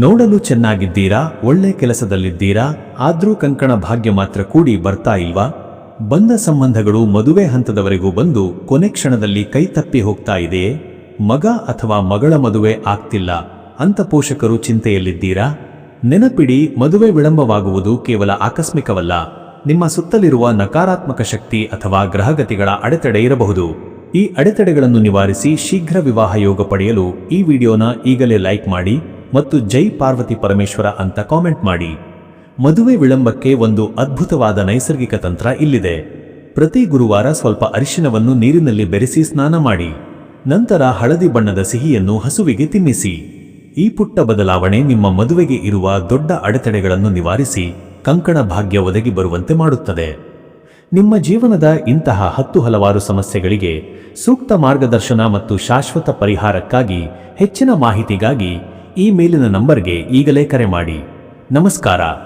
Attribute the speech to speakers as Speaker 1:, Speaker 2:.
Speaker 1: ನೋಡಲು ಚೆನ್ನಾಗಿದ್ದೀರಾ, ಒಳ್ಳೆ ಕೆಲಸದಲ್ಲಿದ್ದೀರಾ, ಆದ್ರೂ ಕಂಕಣ ಭಾಗ್ಯ ಮಾತ್ರ ಕೂಡಿ ಬರ್ತಾ ಇಲ್ವಾ? ಬಂದ ಸಂಬಂಧಗಳು ಮದುವೆ ಹಂತದವರೆಗೂ ಬಂದು ಕೊನೆ ಕ್ಷಣದಲ್ಲಿ ಕೈ ತಪ್ಪಿ ಹೋಗ್ತಾ ಇದೆಯೇ? ಮಗ ಅಥವಾ ಮಗಳ ಮದುವೆ ಆಗ್ತಿಲ್ಲ ಅಂತ ಪೋಷಕರು ಚಿಂತೆಯಲ್ಲಿದ್ದೀರಾ? ನೆನಪಿಡಿ, ಮದುವೆ ವಿಳಂಬವಾಗುವುದು ಕೇವಲ ಆಕಸ್ಮಿಕವಲ್ಲ. ನಿಮ್ಮ ಸುತ್ತಲಿರುವ ನಕಾರಾತ್ಮಕ ಶಕ್ತಿ ಅಥವಾ ಗ್ರಹಗತಿಗಳ ಅಡೆತಡೆ ಇರಬಹುದು. ಈ ಅಡೆತಡೆಗಳನ್ನು ನಿವಾರಿಸಿ ಶೀಘ್ರ ವಿವಾಹ ಯೋಗ ಪಡೆಯಲು ಈ ವಿಡಿಯೋನ ಈಗಲೇ ಲೈಕ್ ಮಾಡಿ ಮತ್ತು ಜೈ ಪಾರ್ವತಿ ಪರಮೇಶ್ವರ ಅಂತ ಕಾಮೆಂಟ್ ಮಾಡಿ. ಮದುವೆ ವಿಳಂಬಕ್ಕೆ ಒಂದು ಅದ್ಭುತವಾದ ನೈಸರ್ಗಿಕ ತಂತ್ರ ಇಲ್ಲಿದೆ. ಪ್ರತಿ ಗುರುವಾರ ಸ್ವಲ್ಪ ಅರಿಶಿನವನ್ನು ನೀರಿನಲ್ಲಿ ಬೆರೆಸಿ ಸ್ನಾನ ಮಾಡಿ. ನಂತರ ಹಳದಿ ಬಣ್ಣದ ಸಿಹಿಯನ್ನು ಹಸುವಿಗೆ ತಿನ್ನಿಸಿ. ಈ ಪುಟ್ಟ ಬದಲಾವಣೆ ನಿಮ್ಮ ಮದುವೆಗೆ ಇರುವ ದೊಡ್ಡ ಅಡೆತಡೆಗಳನ್ನು ನಿವಾರಿಸಿ ಕಂಕಣ ಭಾಗ್ಯ ಒದಗಿ ಬರುವಂತೆ ಮಾಡುತ್ತದೆ. ನಿಮ್ಮ ಜೀವನದ ಇಂತಹ ಹಲವಾರು ಸಮಸ್ಯೆಗಳಿಗೆ ಸೂಕ್ತ ಮಾರ್ಗದರ್ಶನ ಮತ್ತು ಶಾಶ್ವತ ಪರಿಹಾರಕ್ಕಾಗಿ ಹೆಚ್ಚಿನ ಮಾಹಿತಿಗಾಗಿ ಈ ಮೇಲಿನ ನಂಬರ್ಗೆ ಈಗಲೇ ಕರೆ ಮಾಡಿ. ನಮಸ್ಕಾರ.